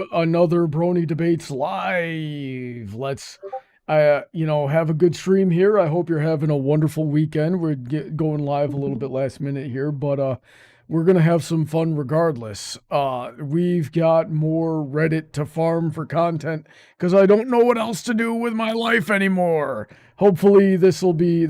to another Brony Debates live. Let's, have a good stream here. I hope you're having a wonderful weekend. We're going live a little bit last minute here, but we're gonna have some fun regardless. We've got more Reddit to farm for content because I don't know what else to do with my life anymore. Hopefully this will be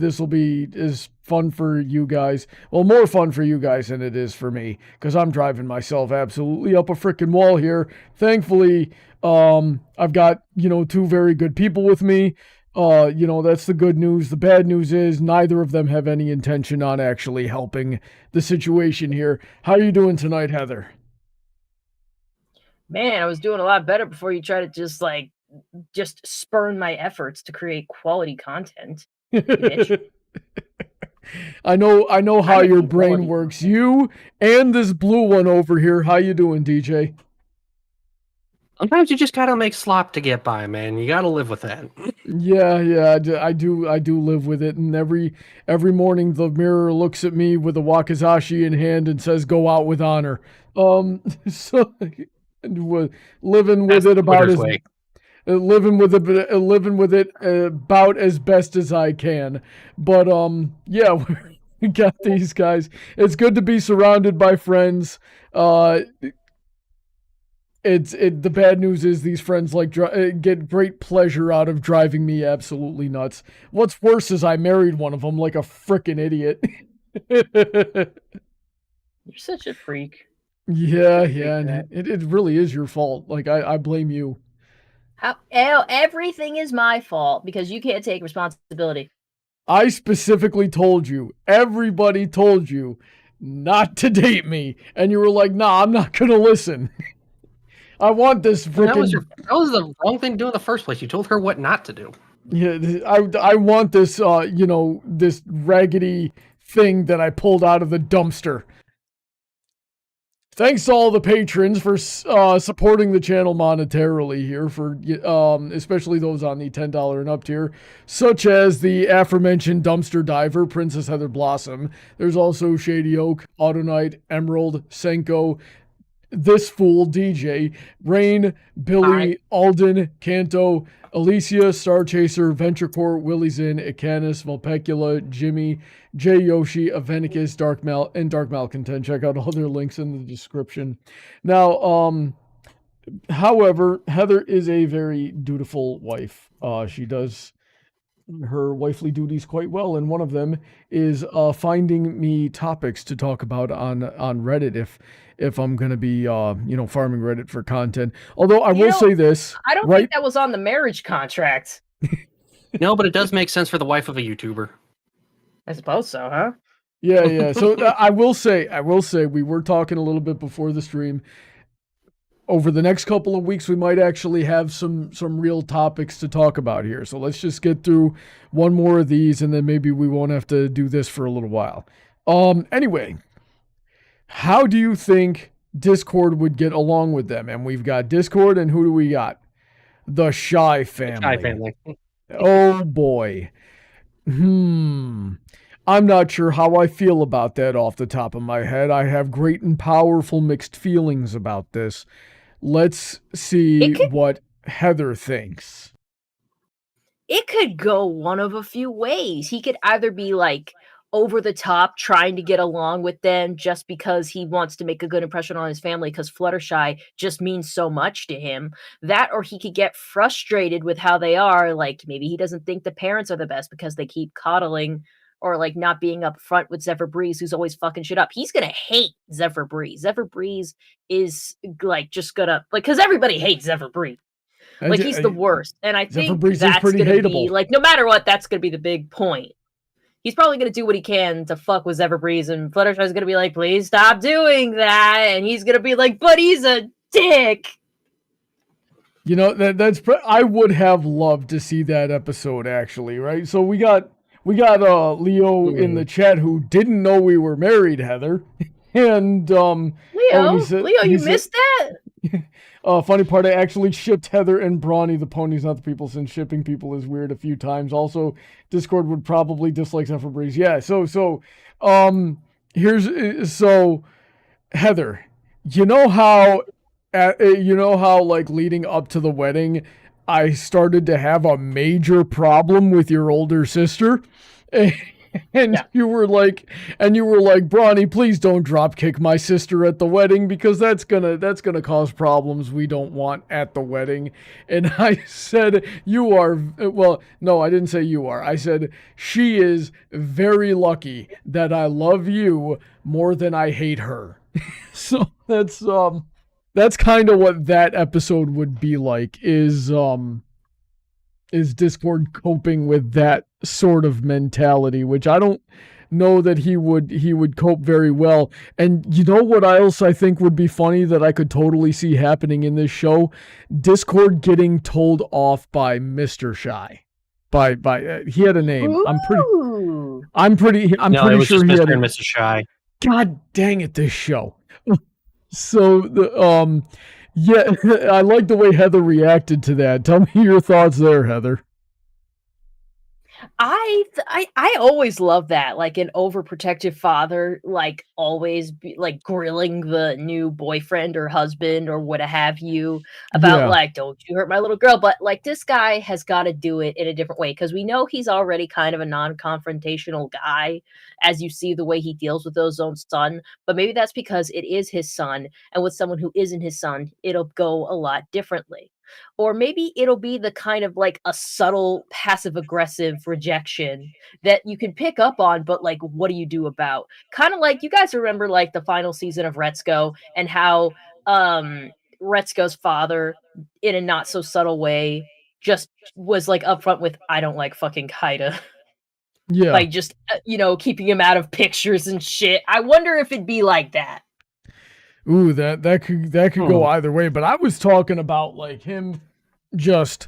as fun for you guys. Well, more fun for you guys than it is for me because I'm driving myself absolutely up a freaking wall here. Thankfully, I've got, two very good people with me. That's the good news. The bad news is neither of them have any intention on actually helping the situation here. How are you doing tonight, Heather? Man, I was doing a lot better before you tried to just spurn my efforts to create quality content. I know how your brain works. You and this blue one over here. How you doing, DJ? Sometimes you just gotta make slop to get by, man. You gotta live with that. Yeah, I do live with it. And every morning the mirror looks at me with a wakizashi in hand and says, "Go out with honor." So living with it about as living with it about as best as I can. But yeah, we got these guys. It's good to be surrounded by friends. The bad news is these friends get great pleasure out of driving me absolutely nuts. What's worse is I married one of them like a frickin' idiot. You're such a freak. Yeah, and it really is your fault. Like I blame you. Everything is my fault because you can't take responsibility. I specifically told you, everybody told you not to date me, and you were like, "Nah, I'm not gonna listen." I want this freaking... That was the wrong thing to do in the first place. You told her what not to do. Yeah, I want this, this raggedy thing that I pulled out of the dumpster. Thanks to all the patrons for supporting the channel monetarily here, for especially those on the $10 and up tier, such as the aforementioned Dumpster Diver, Princess Heather Blossom. There's also Shady Oak, Autoknight, Emerald, Senko, This Fool, DJ, Rain, Billy, Alden, Kanto, Alicia, StarChaser, VentureCorp, Willyzin, Icanus, Vulpecula, Jimmy, J Yoshi, Aventicus, Dark Malcontent. Check out all their links in the description. Now, however, Heather is a very dutiful wife. She does her wifely duties quite well, and one of them is finding me topics to talk about on Reddit if I'm going to be, farming Reddit for content. Although I will say this. I don't think that was on the marriage contract. No, but it does make sense for the wife of a YouTuber. I suppose so, huh? Yeah. So I will say, we were talking a little bit before the stream. Over the next couple of weeks, we might actually have some real topics to talk about here. So let's just get through one more of these, and then maybe we won't have to do this for a little while. Anyway, how do you think Discord would get along with them? And we've got Discord, and who do we got? The Shy family. Shy family. Oh boy. I'm not sure how I feel about that off the top of my head. I have great and powerful mixed feelings about this. Let's see what Heather thinks. It could go one of a few ways. He could either be like over the top trying to get along with them just because he wants to make a good impression on his family because Fluttershy just means so much to him. That, or he could get frustrated with how they are. Like maybe he doesn't think the parents are the best because they keep coddling or like not being up front with Zephyr Breeze, who's always fucking shit up. He's gonna hate Zephyr Breeze. Zephyr Breeze is like just gonna because everybody hates Zephyr Breeze. Like he's the worst. And I think that's gonna be like no matter what, that's gonna be the big point. He's probably gonna do what he can to fuck with Zephyr Breeze, and Fluttershy's gonna be like, please stop doing that. And he's gonna be like, but he's a dick. I would have loved to see that episode actually, right? So we got Leo in the chat who didn't know we were married, Heather. And Leo, you missed that? Funny part, I actually shipped Heather and Brawny, the ponies, not the people, since shipping people is weird a few times. Also, Discord would probably dislike Zephyr Breeze. Yeah, so Heather, you know how you know how like leading up to the wedding, I started to have a major problem with your older sister, and Yeah. you were like, Brawny, please don't drop kick my sister at the wedding because that's gonna cause problems we don't want at the wedding. And I said, you are, well, no, I didn't say you are. I said she is very lucky that I love you more than I hate her. So that's kind of what that episode would be like, is Discord coping with that sort of mentality, which I don't know that he would cope very well. And you know what else I think would be funny that I could totally see happening in this show? Discord getting told off by Mr. Shy. By he had a name. Ooh. I'm pretty No, it pretty was sure just he had Mr. a, and Mrs. Shy. God dang it, this show. So the yeah, I like the way Heather reacted to that. Tell me your thoughts there, Heather. I always love that, like an overprotective father, like always be like grilling the new boyfriend or husband or what have you about Yeah. like, don't you hurt my little girl. But like this guy has got to do it in a different way because we know he's already kind of a non-confrontational guy, as you see the way he deals with his own son. But maybe that's because it is his son, and with someone who isn't his son, it'll go a lot differently. Or maybe it'll be the kind of like a subtle passive aggressive rejection that you can pick up on, but like, what do you do about? Kind of like, you guys remember like the final season of Retsuko and how Retsuko's father, in a not so subtle way, just was like upfront with, I don't like fucking Kaida. Yeah. By just, keeping him out of pictures and shit. I wonder if it'd be like that. Ooh, that could go either way. But I was talking about like him just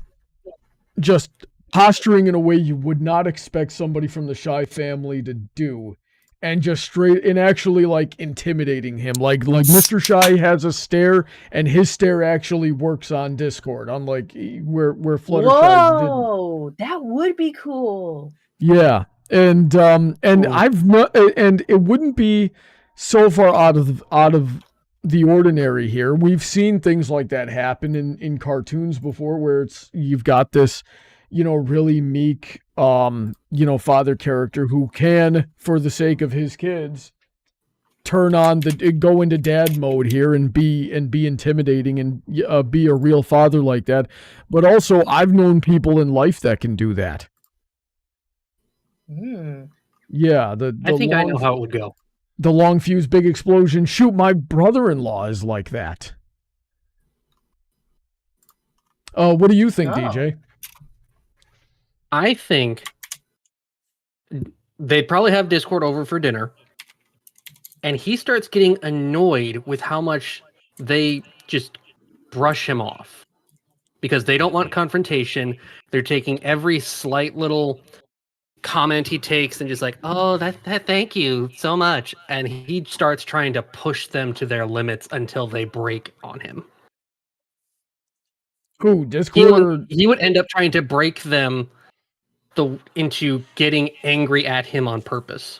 posturing in a way you would not expect somebody from the Shy family to do, and just straight and actually like intimidating him. Like Mr. Shy has a stare, and his stare actually works on Discord, unlike where Fluttershy didn't. Whoa, that would be cool. Yeah, and I've not, and it wouldn't be so far out of the ordinary here. We've seen things like that happen in cartoons before, where you've got this, really meek, father character who can, for the sake of his kids, go into dad mode here and be intimidating and be a real father like that. But also, I've known people in life that can do that. Yeah, I think I know how it would go. The long fuse, big explosion. Shoot, my brother-in-law is like that. What do you think, DJ? I think they'd probably have Discord over for dinner, and he starts getting annoyed with how much they just brush him off because they don't want confrontation. They're taking every slight little comment he takes and just like, oh, that thank you so much, and he starts trying to push them to their limits until they break on him. Ooh, Discord. He would end up trying to break them into getting angry at him on purpose.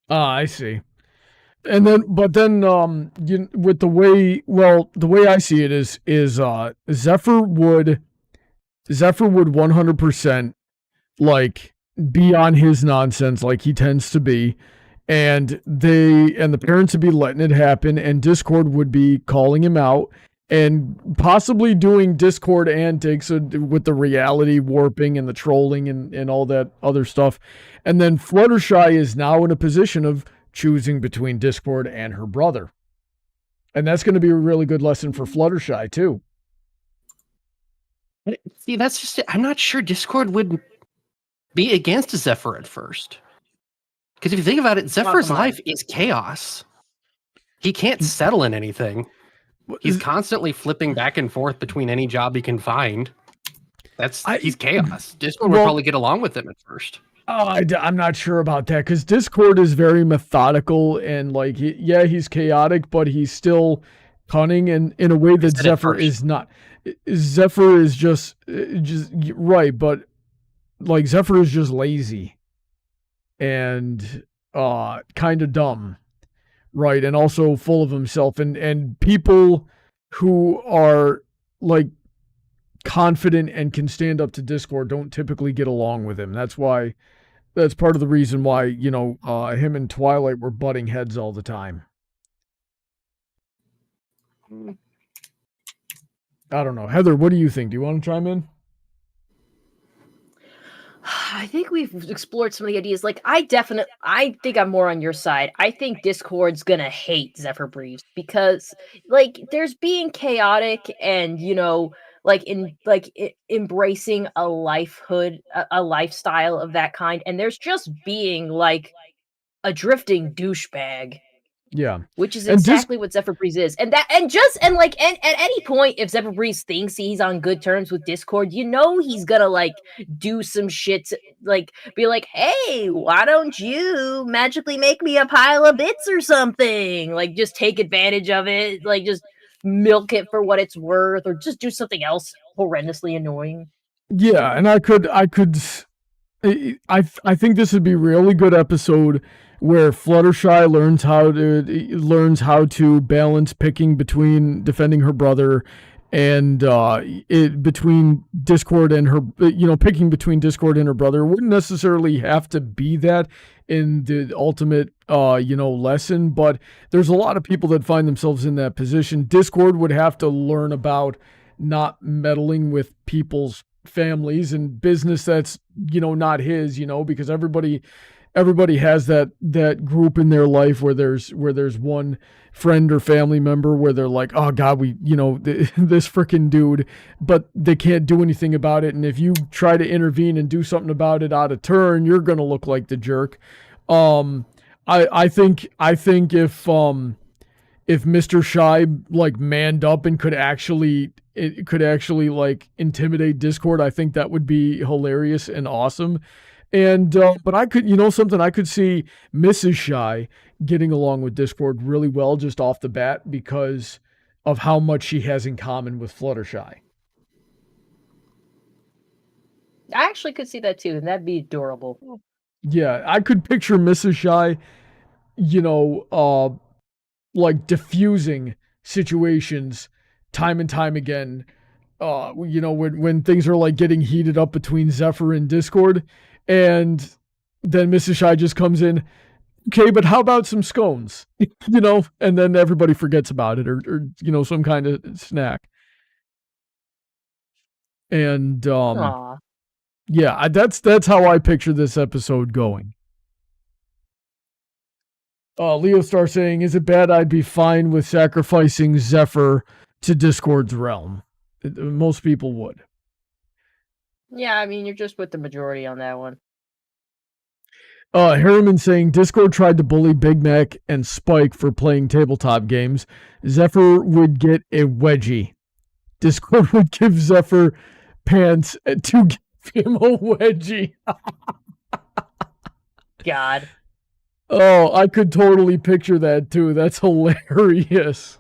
I see. And then, with the way I see it is Zephyr would 100% like be on his nonsense like he tends to be, and the parents would be letting it happen, and Discord would be calling him out and possibly doing Discord antics with the reality warping and the trolling and all that other stuff. And then Fluttershy is now in a position of choosing between Discord and her brother. And that's going to be a really good lesson for Fluttershy too. See, that's just it. I'm not sure Discord would be against Zephyr at first. Because if you think about it, Zephyr's life is chaos. He can't settle in anything. He's constantly flipping back and forth between any job he can find. He's chaos. Discord would probably get along with him at first. I'm not sure about that, because Discord is very methodical and like, he's chaotic, but he's still cunning, and in a way that Zephyr is not. Zephyr is just right, but like Zephyr is just lazy and kind of dumb, right, and also full of himself, and people who are like confident and can stand up to Discord don't typically get along with him. That's part of the reason why, him and Twilight were butting heads all the time. I don't know. Heather, what do you think? Do you want to chime in? I think we've explored some of the ideas. Like, I think I'm more on your side. I think Discord's gonna hate Zephyr Briefs because, like, there's being chaotic and, embracing a a lifestyle of that kind, and there's just being like a drifting douchebag. Yeah. Which is exactly what Zephyr Breeze is. And at any point, if Zephyr Breeze thinks he's on good terms with Discord, he's gonna like do some shit to, like, be like, hey, why don't you magically make me a pile of bits or something? Like, just take advantage of it, like just milk it for what it's worth, or just do something else horrendously annoying. Yeah, and I think this would be a really good episode where Fluttershy learns how to balance picking between defending her brother and between Discord and her, picking between Discord and her brother. It wouldn't necessarily have to be that in the ultimate lesson, but there's a lot of people that find themselves in that position. Discord would have to learn about not meddling with people's families and business that's not his, because everybody has that group in their life where there's one friend or family member where they're like, oh god, this freaking dude, but they can't do anything about it, and if you try to intervene and do something about it out of turn, you're gonna look like the jerk. I think if Mr. Shy like manned up and could actually like intimidate Discord, I think that would be hilarious and awesome. And but I could, I could see Mrs. Shy getting along with Discord really well just off the bat because of how much she has in common with Fluttershy. I actually could see that too, and that'd be adorable. Yeah, I could picture Mrs. Shy, like diffusing situations time and time again. When things are like getting heated up between Zephyr and Discord, and then Mrs. Shy just comes in, okay, but how about some scones? And then everybody forgets about it, or some kind of snack. And yeah, that's how I picture this episode going. Leo Star saying, is it bad? I'd be fine with sacrificing Zephyr to Discord's realm. Most people would. Yeah, I mean, you're just with the majority on that one. Harriman saying, Discord tried to bully Big Mac and Spike for playing tabletop games. Zephyr would get a wedgie. Discord would give Zephyr pants to give him a wedgie. God. Oh, I could totally picture that too. That's hilarious.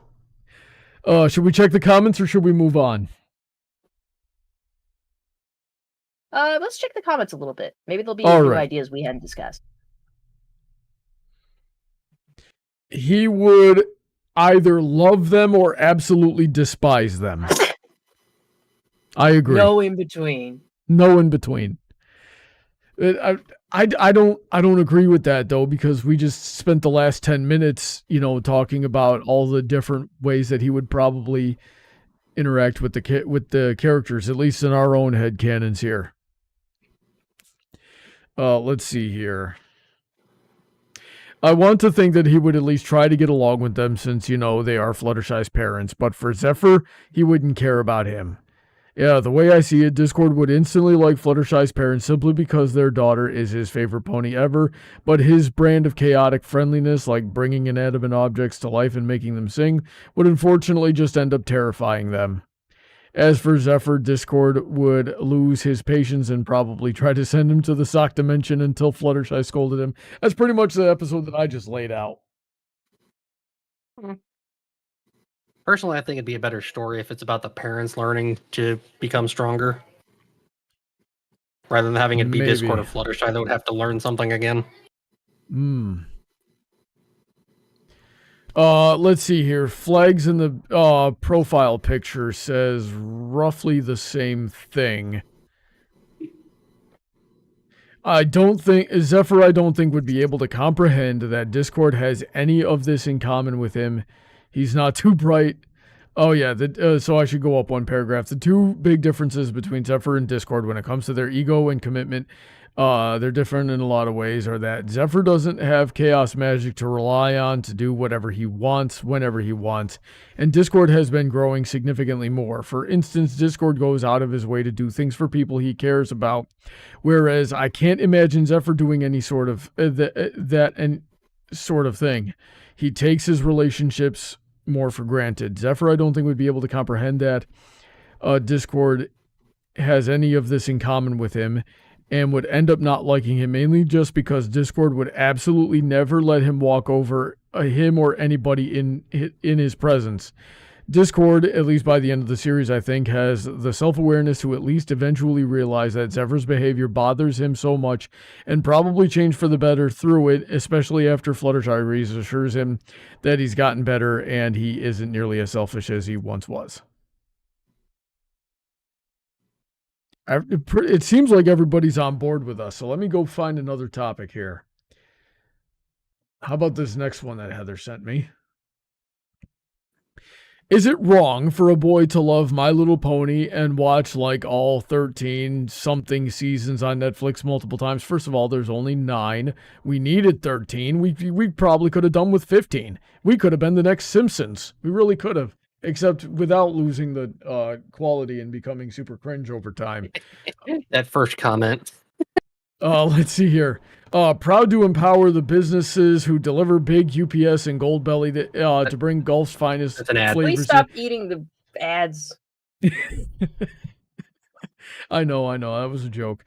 Should we check the comments or should we move on? Let's check the comments a little bit. Maybe there'll be a few ideas we hadn't discussed. He would either love them or absolutely despise them. I agree. No in between. No in between. I don't agree with that though, because we just spent the last 10 minutes, talking about all the different ways that he would probably interact with the characters, at least in our own headcanons here. Let's see here. I want to think that he would at least try to get along with them since, they are Fluttershy's parents, but for Zephyr, he wouldn't care about him. Yeah, the way I see it, Discord would instantly like Fluttershy's parents simply because their daughter is his favorite pony ever, but his brand of chaotic friendliness, like bringing inanimate objects to life and making them sing, would unfortunately just end up terrifying them. As for Zephyr, Discord would lose his patience and probably try to send him to the sock dimension until Fluttershy scolded him. That's pretty much the episode that I just laid out. Personally, I think it'd be a better story if it's about the parents learning to become stronger. Rather than having it be Discord or Fluttershy that would have to learn something again. Let's see here. Flags in the profile picture says roughly the same thing. I don't think would be able to comprehend that Discord has any of this in common with him. He's not too bright. Oh yeah, so I should go up one paragraph. The two big differences between Zephyr and Discord when it comes to their ego and commitment, they're different in a lot of ways, are that Zephyr doesn't have chaos magic to rely on to do whatever he wants, whenever he wants, and Discord has been growing significantly more. For instance, Discord goes out of his way to do things for people he cares about, whereas I can't imagine Zephyr doing any sort of that sort of thing. He takes his relationships more for granted. Zephyr, I don't think, would be able to comprehend that Discord has any of this in common with him, and would end up not liking him, mainly just because Discord would absolutely never let him walk over him or anybody in his presence. Discord, at least by the end of the series, I think, has the self-awareness to at least eventually realize that Zephyr's behavior bothers him so much, and probably change for the better through it, especially after Fluttershy reassures him that he's gotten better and he isn't nearly as selfish as he once was. It seems like everybody's on board with us, so let me go find another topic here. How about this next one that Heather sent me? Is it wrong for a boy to love My Little Pony and watch like all 13 something seasons on Netflix multiple times? First of all, there's only 9. We needed 13. We probably could have done with 15. We could have been the next Simpsons. We really could have, except without losing the quality and becoming super cringe over time. That first comment. Let's see here. Proud to empower the businesses who deliver big UPS and Goldbelly to bring Gulf's finest flavors. Please stop eating the ads. I know. That was a joke.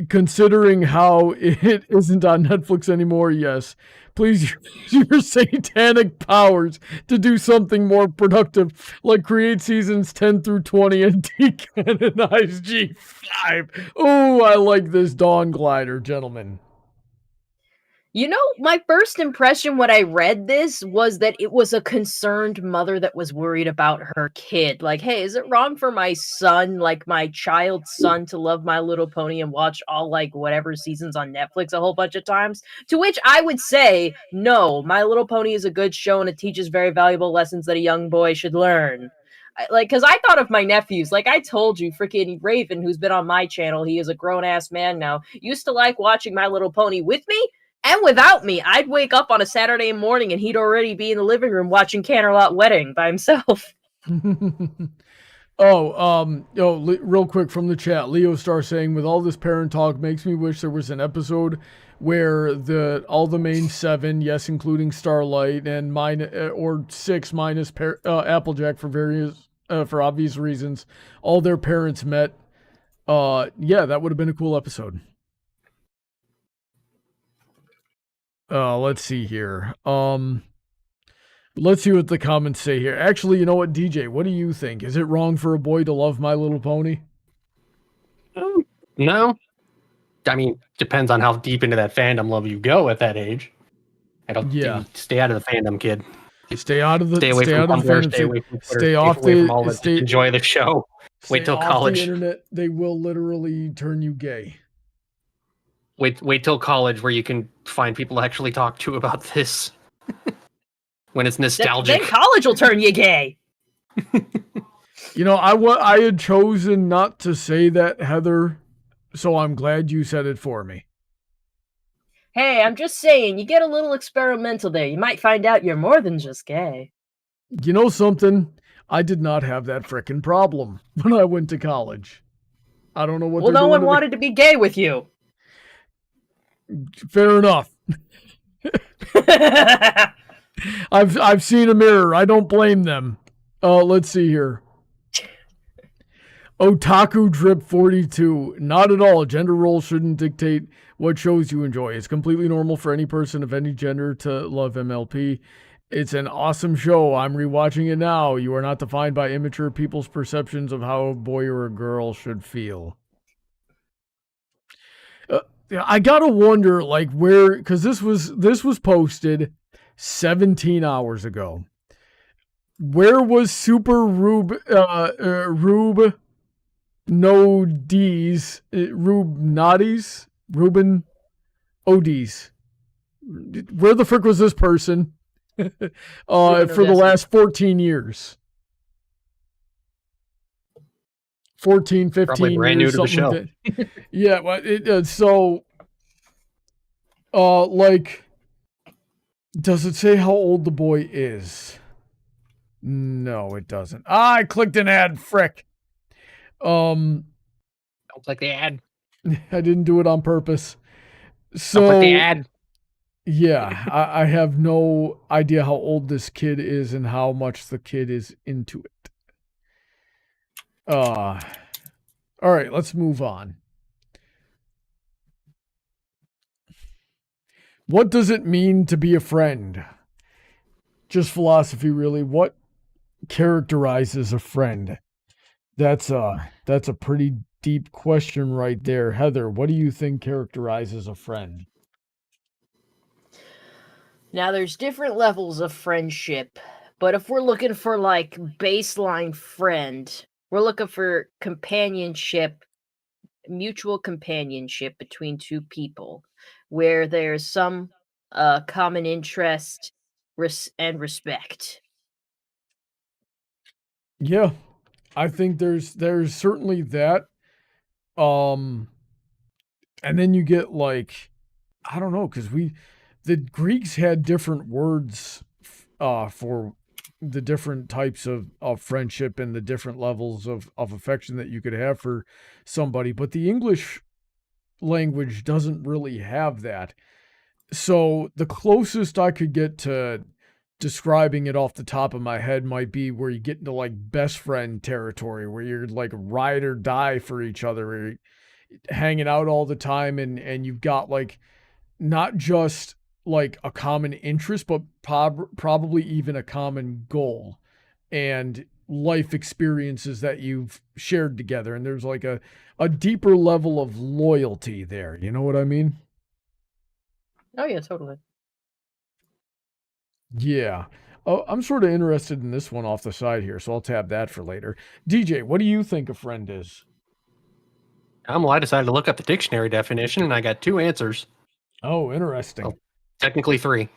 Considering how it isn't on Netflix anymore, yes. Please use your satanic powers to do something more productive, like create seasons 10 through 20 and decanonize G5. Oh, I like this Dawn Glider, gentlemen. You know, my first impression when I read this was that it was a concerned mother that was worried about her kid. Like, hey, is it wrong for my son, like my child's son, to love My Little Pony and watch all, like, whatever seasons on Netflix a whole bunch of times? To which I would say, no, My Little Pony is a good show and it teaches very valuable lessons that a young boy should learn. Because I thought of my nephews. Like I told you, freaking Raven, who's been on my channel, he is a grown-ass man now, used to like watching My Little Pony with me. And without me, I'd wake up on a Saturday morning and he'd already be in the living room watching Canterlot Wedding by himself. Real quick from the chat, Leo Star saying, with all this parent talk, makes me wish there was an episode where all the main 7, yes, including Starlight, and or 6 minus Applejack for obvious reasons, all their parents met. Yeah, that would have been a cool episode. Let's see here. Let's see what the comments say here. Actually, you know what, DJ, what do you think? Is it wrong for a boy to love My Little Pony? No. I mean, depends on how deep into that fandom love you go at that age. Stay out of the fandom, kid. Stay out of the stay away from Tumblr, stay away from Twitter, stay off away from all that. Enjoy the show. Wait till college. The internet, they will literally turn you gay. Wait till college where you can find people to actually talk to about this. When it's nostalgic. Then college will turn you gay. You know, I had chosen not to say that, Heather, so I'm glad you said it for me. Hey, I'm just saying, you get a little experimental there. You might find out you're more than just gay. You know something? I did not have that frickin' problem when I went to college. I don't know what. Well, no one wanted to be gay with you. Fair enough. I've seen a mirror. I don't blame them. Let's see here. Otaku Drip 42. Not at all. Gender roles shouldn't dictate what shows you enjoy. It's completely normal for any person of any gender to love MLP. It's an awesome show. I'm rewatching it now. You are not defined by immature people's perceptions of how a boy or a girl should feel. I gotta wonder, like, where, because this was posted 17 hours ago. Where was Super Rube No D's Ruben Od's? Where the frick was this person for the last 14 years? 14, 15 Probably brand years, new to the show. Like yeah, well, so like, does it say how old the boy is? No, it doesn't. I clicked an ad, frick. Don't click the ad. I didn't do it on purpose. So Don't click the ad. Yeah, I have no idea how old this kid is and how much the kid is into it. All right, let's move on. What does it mean to be a friend? Just philosophy, really. What characterizes a friend? That's a pretty deep question right there. Heather, what do you think characterizes a friend? Now, there's different levels of friendship, but if we're looking for like baseline friend, we're looking for companionship, mutual companionship between two people, where there's some common interest and respect. Yeah, I think there's certainly that. And then you get like, I don't know, because the Greeks had different words for the different types of friendship and the different levels of affection that you could have for somebody. But the English language doesn't really have that. So the closest I could get to describing it off the top of my head might be where you get into like best friend territory, where you're like ride or die for each other, where you're hanging out all the time, and you've got like not just like a common interest, but probably even a common goal and life experiences that you've shared together. And there's like a deeper level of loyalty there. You know what I mean? Oh, yeah, totally. Yeah. Oh, I'm sort of interested in this one off the side here, so I'll tab that for later. DJ, what do you think a friend is? Well, I decided to look up the dictionary definition, and I got 2 answers. Oh, interesting. Well, technically 3.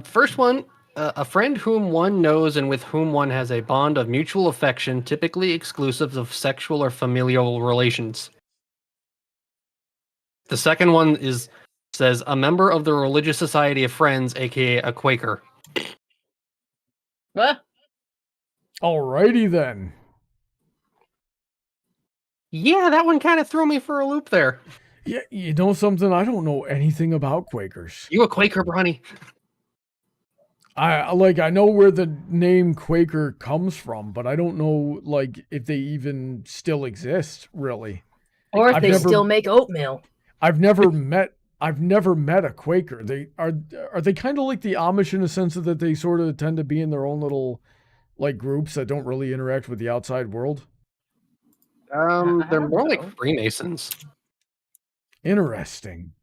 First one, a friend whom one knows and with whom one has a bond of mutual affection, typically exclusive of sexual or familial relations. The second one says a member of the Religious Society of Friends, aka a Quaker. What? Alrighty then. Yeah, that one kind of threw me for a loop there. Yeah, you know something? I don't know anything about Quakers. You a Quaker, Brawny? I know where the name Quaker comes from, but I don't know like if they even still exist, really. Or if they still make oatmeal. I've never met a Quaker. Are they kind of like the Amish in a sense that they sort of tend to be in their own little like groups that don't really interact with the outside world? They're more like Freemasons. Interesting.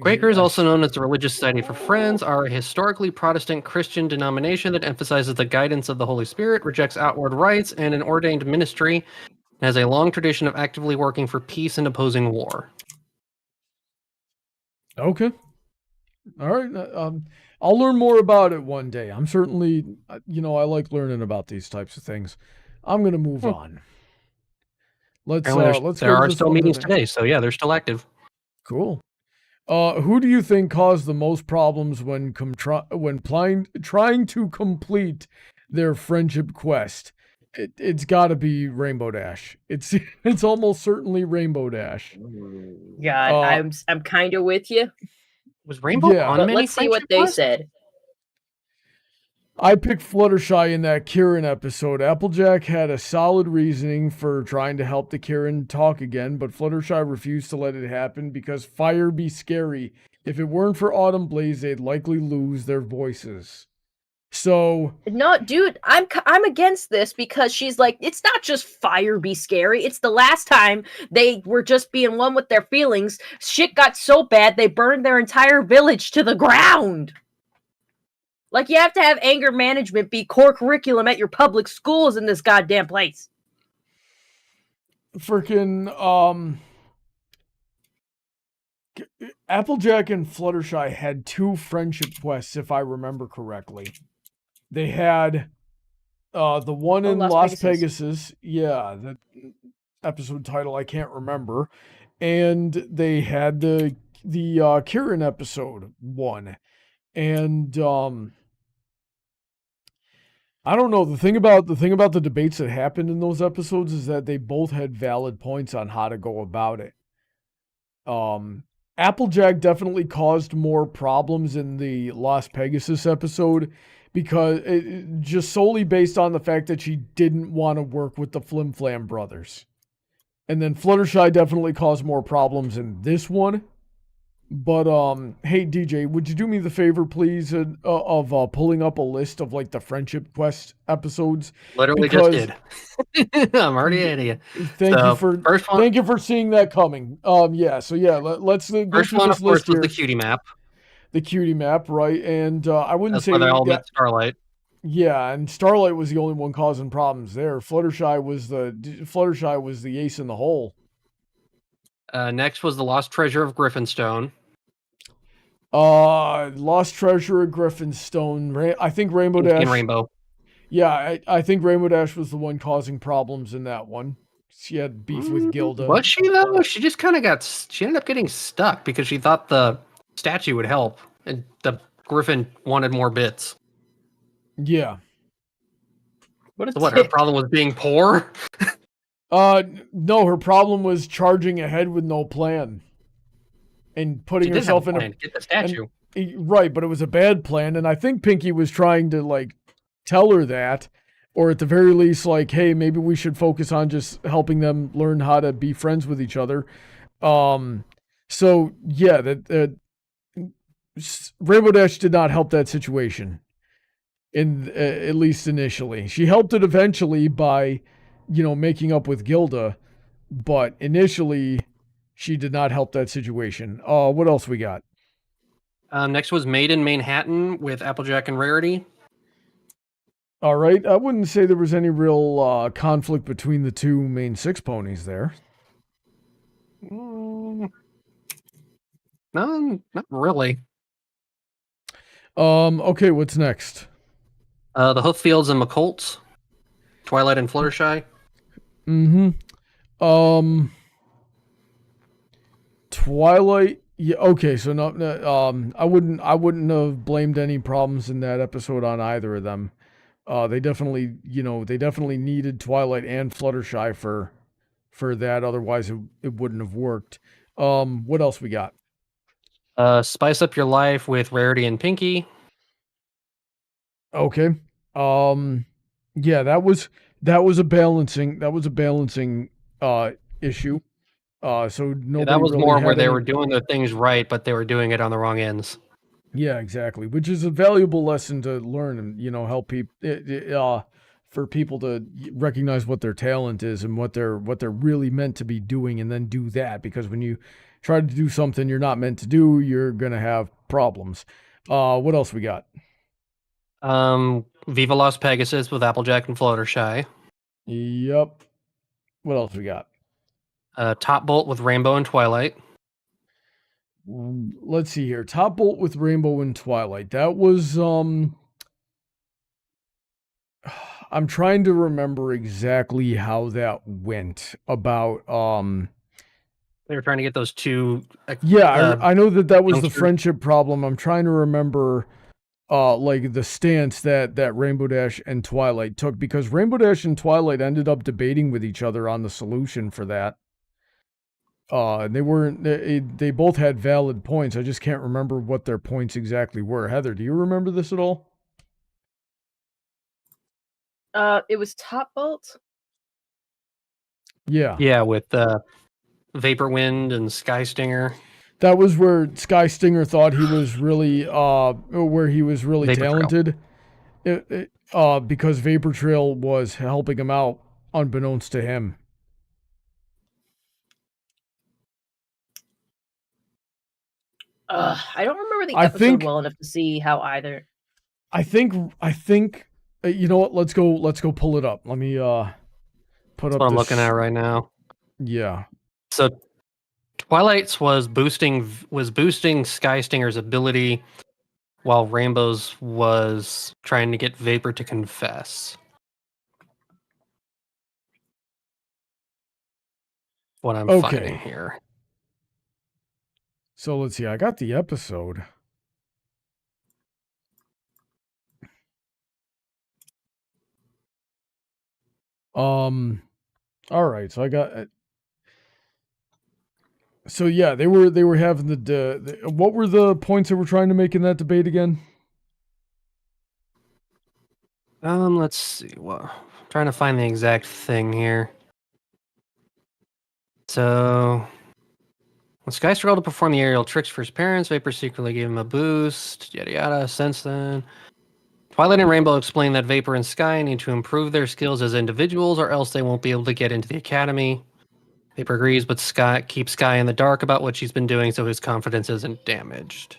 Quakers, also known as the Religious Society for Friends, are a historically Protestant Christian denomination that emphasizes the guidance of the Holy Spirit, rejects outward rites, and an ordained ministry, and has a long tradition of actively working for peace and opposing war. Okay. All right. I'll learn more about it one day. I'm certainly, I like learning about these types of things. I'm going to move on. Let's there are still meetings today, so yeah, they're still active. Cool. Who do you think caused the most problems when trying to complete their friendship quest? It's got to be Rainbow Dash. It's almost certainly Rainbow Dash. God, I'm kind of with you. Was Rainbow on many? Let's see what they said. I picked Fluttershy in that Kieran episode. Applejack had a solid reasoning for trying to help the Kieran talk again, but Fluttershy refused to let it happen because fire be scary. If it weren't for Autumn Blaze, they'd likely lose their voices. So No, dude, I'm against this because she's like, it's not just fire be scary. It's the last time they were just being one with their feelings. Shit got so bad they burned their entire village to the ground. Like, you have to have anger management be core curriculum at your public schools in this goddamn place. freaking Applejack and Fluttershy had 2 friendship quests, if I remember correctly. They had the one in Las Pegasus. Yeah, the episode title I can't remember. And they had the Kieran episode 1. And I don't know. The thing about the debates that happened in those episodes is that they both had valid points on how to go about it. Applejack definitely caused more problems in the Las Pegasus episode because just solely based on the fact that she didn't want to work with the Flim Flam brothers. And then Fluttershy definitely caused more problems in this one. But hey DJ, would you do me the favor, please, of pulling up a list of like the friendship quest episodes? Literally just did. I'm already at you. Thank you for seeing that coming. Let's go first through one, this of course, list was here. the cutie map. The cutie map, right? And I wouldn't That's say where they all met Starlight. Yeah, and Starlight was the only one causing problems there. Fluttershy was the ace in the hole. Next was the Lost Treasure of Griffinstone. Lost Treasure of Griffinstone. I think Rainbow Dash. And Rainbow. Yeah, I think Rainbow Dash was the one causing problems in that one. She had beef with Gilda. Was she though? She just kind of she ended up getting stuck because she thought the statue would help, and the Griffin wanted more bits. Yeah. What her problem was being poor? No, her problem was charging ahead with no plan. And putting herself in a get the statue. Right, but it was a bad plan, and I think Pinky was trying to like tell her that, or at the very least, like, hey, maybe we should focus on just helping them learn how to be friends with each other. So yeah, that Rainbow Dash did not help that situation. At least initially, she helped it eventually by, making up with Gilda, but initially, she did not help that situation. What else we got? Next was Made in Manhattan with Applejack and Rarity. All right. I wouldn't say there was any real conflict between the 2 main 6 ponies there. No, not really. Okay, what's next? The Hooffields and McColts. Twilight and Fluttershy. Twilight. Yeah. Okay. So no. I wouldn't have blamed any problems in that episode on either of them. They definitely needed Twilight and Fluttershy for that. Otherwise, it wouldn't have worked. What else we got? Spice Up Your Life with Rarity and Pinky. Okay. Yeah, that was a balancing issue. So nobody that was really more where they were doing their things right, but they were doing it on the wrong ends. Yeah, exactly. Which is a valuable lesson to learn and help people for people to recognize what their talent is and what they're really meant to be doing, and then do that. Because when you try to do something you're not meant to do, you're gonna have problems. What else we got? Viva Las Pegasus with Applejack and Fluttershy. Yep. What else we got? Top Bolt with Rainbow and Twilight. Let's see here. Top Bolt with Rainbow and Twilight. That was I'm trying to remember exactly how that went about they were trying to get those 2 I know that was youngsters. the friendship problem. I'm trying to remember like the stance that Rainbow Dash and Twilight took, because Rainbow Dash and Twilight ended up debating with each other on the solution for that. They both had valid points. I just can't remember what their points exactly were. Heather, do you remember this at all? It was Top Bolt. Yeah. Yeah, with Vapor Wind and Sky Stinger. That was where Sky Stinger thought he was really talented. because Vapor Trail was helping him out unbeknownst to him. I don't remember the I episode think- well enough to see how either. I think you know what? Let's go pull it up. Let me put That's up what I'm this- looking at right now. Yeah. So Twilight's was boosting Sky Stinger's ability, while Rainbow's was trying to get Vapor to confess. What I'm Okay. finding here. So let's see. I got the episode. All right. So I got. So yeah, they were having the what were the points they were trying to make in that debate again? Let's see. Well, trying to find the exact thing here. So, when Sky struggled to perform the aerial tricks for his parents, Vapor secretly gave him a boost. Yada yada. Since then, Twilight and Rainbow explain that Vapor and Sky need to improve their skills as individuals, or else they won't be able to get into the academy. Vapor agrees, but Sky keeps Sky in the dark about what she's been doing, so his confidence isn't damaged.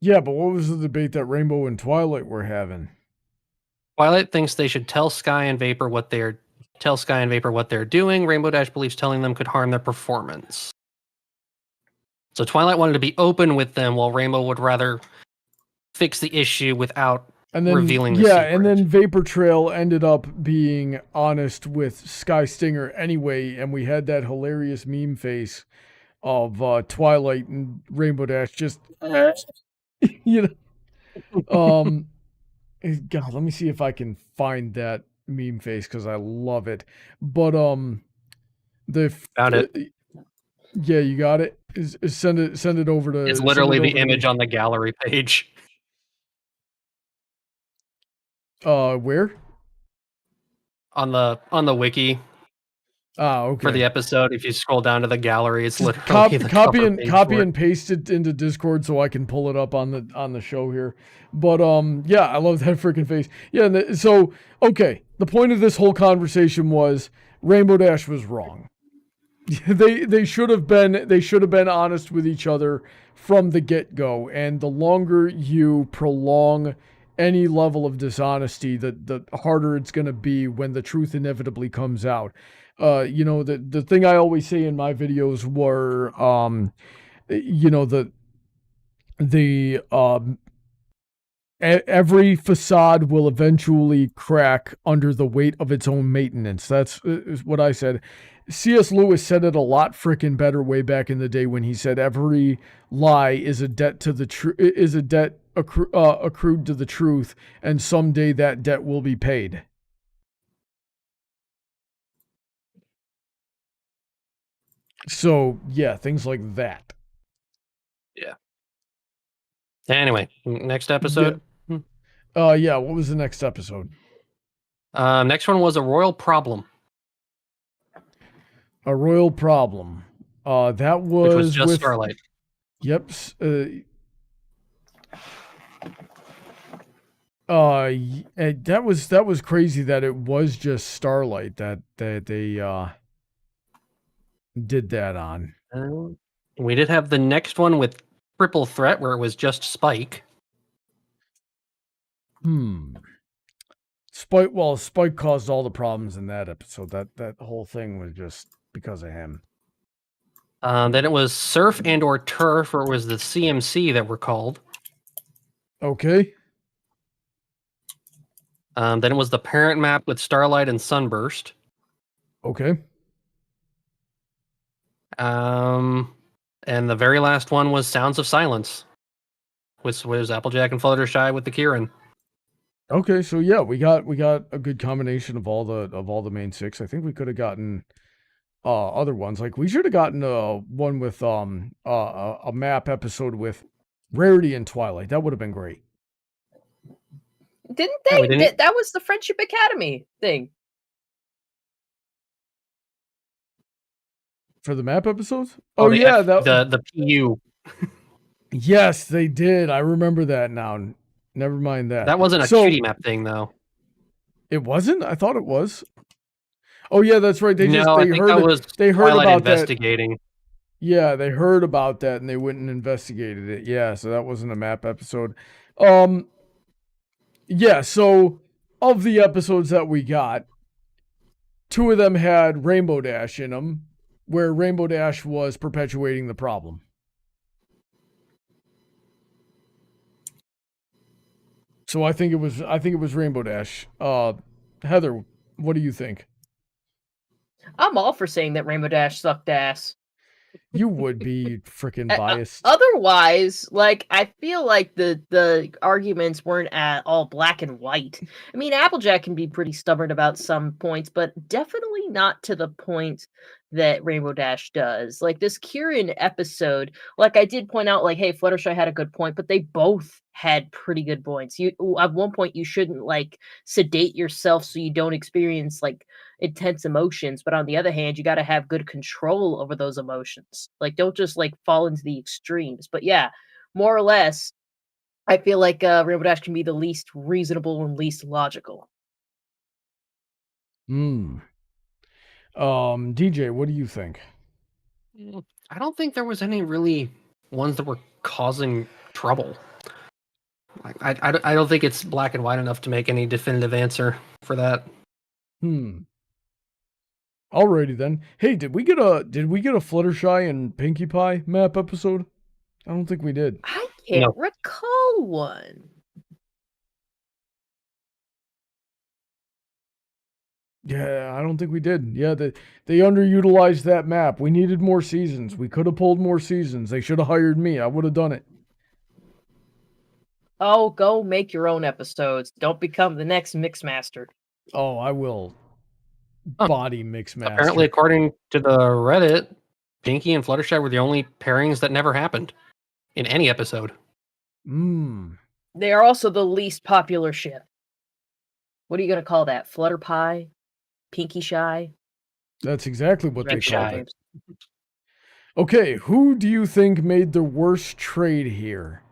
Yeah, but what was the debate that Rainbow and Twilight were having? Twilight thinks they should tell Sky and Vapor what they're doing. Rainbow Dash believes telling them could harm their performance. So Twilight wanted to be open with them, while Rainbow would rather fix the issue without revealing the secret. And then Vapor Trail ended up being honest with Sky Stinger anyway, and we had that hilarious meme face of Twilight and Rainbow Dash just you know. God, let me see if I can find that meme face because I love it. But Found it. Yeah, you got it. Send it over to. It's literally send it the over to image me. on the gallery page. Where? On the wiki Okay. for the episode, if you scroll down to the gallery, it's Just literally the copy cover and page copy for it. and paste it into Discord so I can pull it up on the show here. But yeah, I love that freaking face. Yeah, so okay, the point of this whole conversation was Rainbow Dash was wrong. They should have been honest with each other from the get-go, and the longer you prolong any level of dishonesty, the harder it's going to be when the truth inevitably comes out. You know, the thing I always say in my videos were, you know, every facade will eventually crack under the weight of its own maintenance. That's is what I said. C.S. Lewis said it a lot frickin' better way back in the day when he said every lie is a debt to the accrued to the truth, and someday that debt will be paid. So yeah, things like that. Yeah. Anyway, next episode. Yeah. What was the next episode? Next one was a royal problem. A royal problem. That was Which was just with Starlight. Yep. That was crazy that it was just Starlight that they did that on. We did have the next one with Triple Threat, where it was just Spike. Spike caused all the problems in that episode. That whole thing was just because of him. Then it was Surf and or Turf, or it was the CMC that were called. Okay. Then it was the parent map with Starlight and Sunburst. Okay. And the very last one was Sounds of Silence, which was Applejack and Fluttershy with the Kieran. Okay, so yeah, we got a good combination of all the main six. I think we could have gotten other ones. Like we should have gotten one with a map episode with Rarity and Twilight. That would have been great. Didn't they? That was the Friendship Academy thing. For the map episodes? Oh yeah, the PU. Yes, they did. I remember that now. Never mind that. That wasn't a cutie map thing, though. It wasn't? I thought it was. Oh yeah, that's right. They I think heard that was they heard Twilight about investigating. that. Yeah, they heard about that and they went and investigated it. Yeah, so that wasn't a map episode. Yeah, so of the episodes that we got, 2 of them had Rainbow Dash in them, where Rainbow Dash was perpetuating the problem. So I think it was Rainbow Dash. Heather, what do you think? I'm all for saying that Rainbow Dash sucked ass. You would be freaking biased. Otherwise, like, I feel like the arguments weren't at all black and white. I mean, Applejack can be pretty stubborn about some points, but definitely not to the point that Rainbow Dash does. Like, this Kieran episode, like, I did point out, like, hey, Fluttershy had a good point, but they both had pretty good points. You, at one point, you shouldn't, like, sedate yourself so you don't experience, like, intense emotions, but on the other hand, you got to have good control over those emotions. Like, don't just like fall into the extremes. But yeah, more or less, I feel like Rainbow Dash can be the least reasonable and least logical. DJ, what do you think? I don't think there was any really ones that were causing trouble. Like, I don't think it's black and white enough to make any definitive answer for that. Alrighty then. Hey, did we get a Fluttershy and Pinkie Pie map episode? I don't think we did. I can't recall one. Yeah, I don't think we did. Yeah, they underutilized that map. We needed more seasons. We could have pulled more seasons. They should have hired me. I would have done it. Oh, go make your own episodes. Don't become the next Mixmaster. Oh, I will. Body Mixmaster. Apparently, according to the Reddit, Pinkie and Fluttershy were the only pairings that never happened in any episode. They are also the least popular ship. What are you going to call that? Flutterpie? Pinkie Shy? That's exactly what Red they called Shy. it. Okay, who do you think made the worst trade here?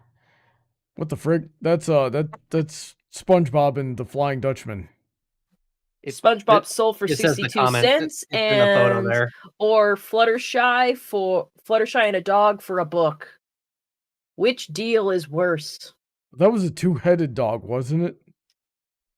What the frick? That's SpongeBob and the Flying Dutchman. SpongeBob sold for 62 cents, and or Fluttershy and a dog for a book. Which deal is worse? That was a 2-headed dog, wasn't it?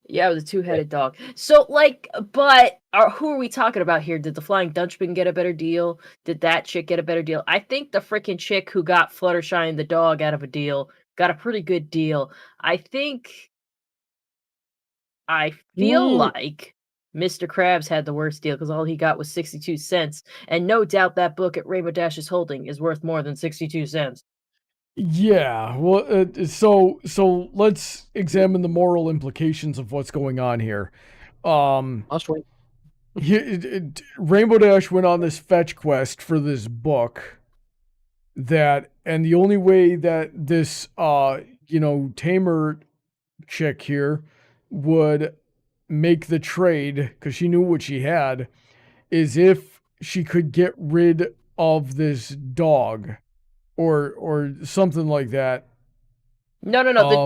Yeah, it was a 2-headed dog. So, like, but who are we talking about here? Did the Flying Dutchman get a better deal? Did that chick get a better deal? I think the freaking chick who got Fluttershy and the dog out of a deal got a pretty good deal. I feel like Mr. Krabs had the worst deal because all he got was 62 cents. And no doubt that book at Rainbow Dash is holding is worth more than 62 cents. Yeah, well, so let's examine the moral implications of what's going on here. Must wait. Rainbow Dash went on this fetch quest for this book and the only way that this, tamer chick here would make the trade, because she knew what she had, is if she could get rid of this dog or something like that. No.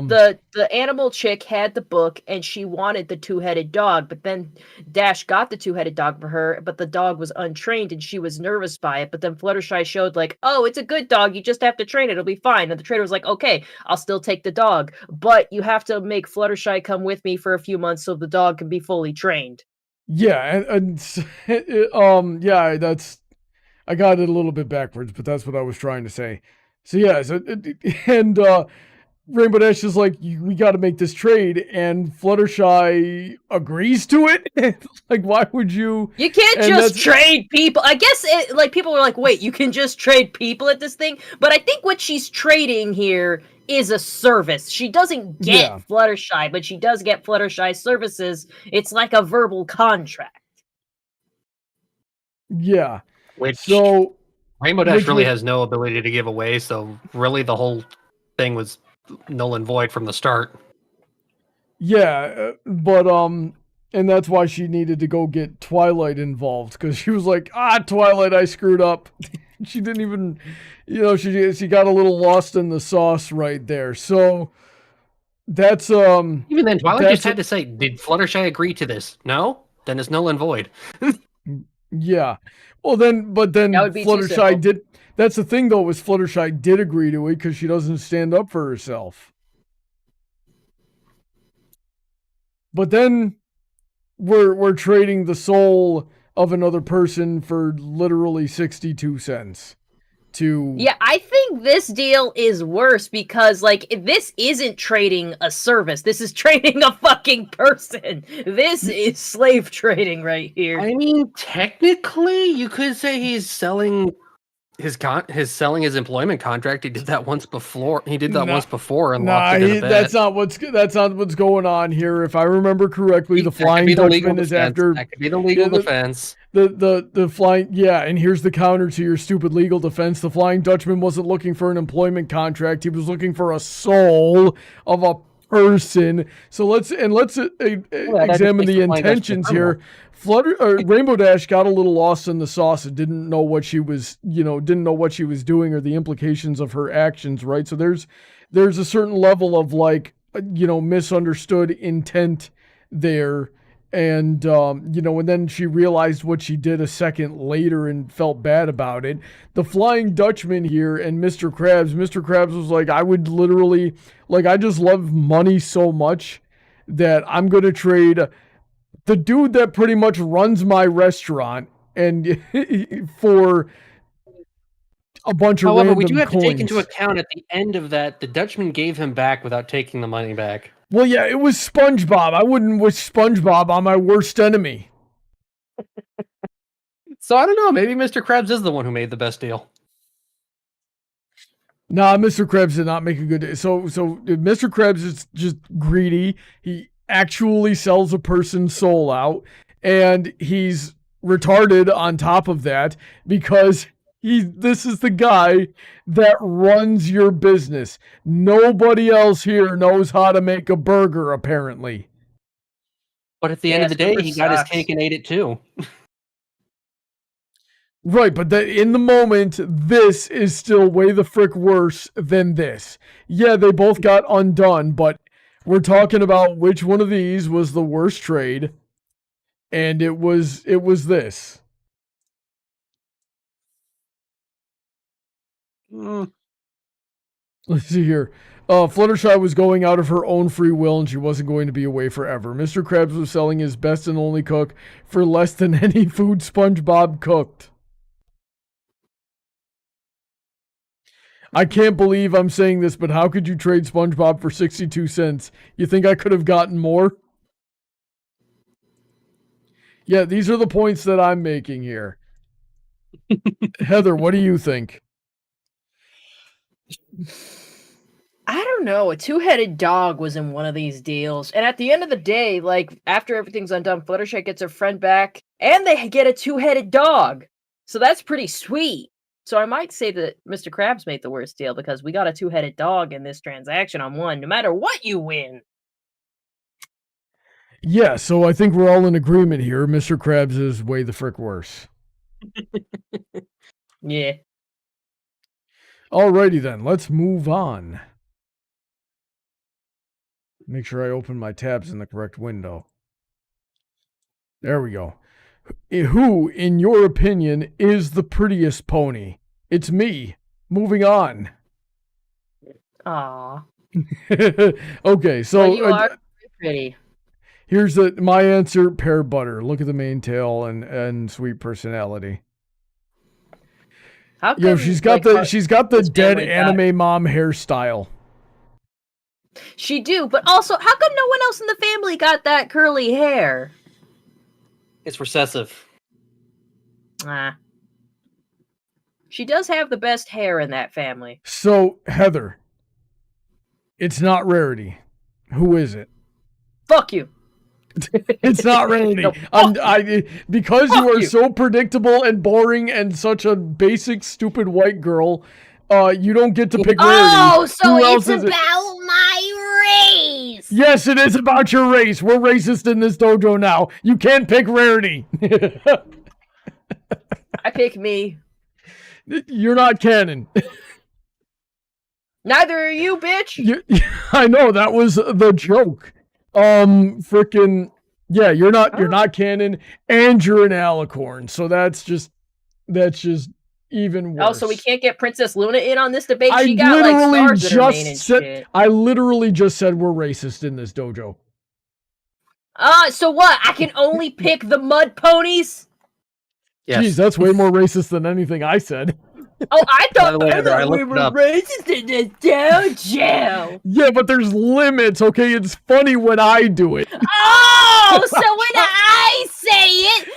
The animal chick had the book and she wanted the 2-headed dog, but then Dash got the 2-headed dog for her, but the dog was untrained and she was nervous by it. But then Fluttershy showed like, oh, it's a good dog. You just have to train it. It'll be fine. And the trader was like, okay, I'll still take the dog, but you have to make Fluttershy come with me for a few months so the dog can be fully trained. Yeah, I got it a little bit backwards, but that's what I was trying to say. So yeah, Rainbow Dash is like, we got to make this trade, and Fluttershy agrees to it. Like, why would you? You can't just trade people. I guess people were like, wait, you can just trade people at this thing? But I think what she's trading here is a service. She doesn't get Fluttershy, but she does get Fluttershy services. It's like a verbal contract. Yeah. Rainbow Dash really has no ability to give away, so really the whole thing was null and void from the start. Yeah, but and that's why she needed to go get Twilight involved, because she was like, Twilight, I screwed up. She didn't even, she got a little lost in the sauce right there. So that's Even then, Twilight just had to say, "Did Fluttershy agree to this?" No, then it's null and void. Yeah. Well, but then Fluttershy did. That's the thing, though, was Fluttershy did agree to it because she doesn't stand up for herself. But then we're trading the soul of another person for literally 62 cents. Yeah, I think this deal is worse because, like, this isn't trading a service. This is trading a fucking person. This is slave trading right here. I mean, technically, you could say he's selling his employment contract. He did that once before. Once before and locked it in a bet. That's not what's going on here. If I remember correctly, the Flying Dutchman is after. That could be the legal defense. The flying, and here's the counter to your stupid legal defense. The Flying Dutchman wasn't looking for an employment contract. He was looking for a soul of a person. So let's examine the intentions here. Rainbow Dash got a little lost in the sauce and didn't know what she was doing or the implications of her actions, right? So there's a certain level of misunderstood intent there. And, and then she realized what she did a second later and felt bad about it. The Flying Dutchman here and Mr. Krabs was like, I would literally, I just love money so much that I'm going to trade the dude that pretty much runs my restaurant and for a bunch of random we do have coins. To take into account at the end of that, the Dutchman gave him back without taking the money back. Well, yeah, it was SpongeBob. I wouldn't wish SpongeBob on my worst enemy. So I don't know. Maybe Mr. Krabs is the one who made the best deal. Nah, Mr. Krabs did not make a good deal. So Mr. Krabs is just greedy. He actually sells a person's soul out, and he's retarded on top of that because this is the guy that runs your business. Nobody else here knows how to make a burger, apparently. But at the end of the day, he got his cake and ate it too. Right, but in the moment, this is still way the frick worse than this. Yeah, they both got undone, but we're talking about which one of these was the worst trade, and it was this. Let's see here. Fluttershy was going out of her own free will, and she wasn't going to be away forever. Mr. Krabs was selling his best and only cook for less than any food SpongeBob cooked. I can't believe I'm saying this, but how could you trade SpongeBob for 62 cents? You think I could have gotten more? Yeah, these are the points that I'm making here. Heather, what do you think? I don't know. A two-headed dog was in one of these deals. And at the end of the day, after everything's undone, Fluttershy gets her friend back, and they get a two-headed dog. So that's pretty sweet. So I might say that Mr. Krabs made the worst deal because we got a two-headed dog in this transaction on one, no matter what you win. Yeah, so I think we're all in agreement here. Mr. Krabs is way the frick worse. Yeah. Alrighty then, let's move on. Make sure I open my tabs in the correct window. There we go. Who, in your opinion, is the prettiest pony? It's me. Moving on. Aww. Okay, so well, you are pretty. Here's my answer: pear butter. Look at the mane, tail, and sweet personality. How come, she's got the dead anime mom hairstyle. She do, but also, how come no one else in the family got that curly hair? It's recessive. She does have the best hair in that family. So, Heather, it's not Rarity. Who is it? Fuck you. It's not Rarity. No, because you are so predictable and boring and such a basic, stupid white girl, you don't get to pick Rarity. Oh, so it's about my race. Yes, it is about your race. We're racist in this dojo now. You can't pick Rarity. I pick me. You're not canon. Neither are you, bitch. I know, that was the joke. Freaking yeah, you're not canon, and you're an alicorn, so that's just even worse. Oh, so we can't get Princess Luna in on this debate? She got like stars in her name and shit. I literally just said we're racist in this dojo. So what? I can only pick the mud ponies? Yes. Jeez, that's way more racist than anything I said. Oh, I thought By the way, we were racist in this dojo. Yeah, but there's limits, okay? It's funny when I do it. Oh, so when I say it,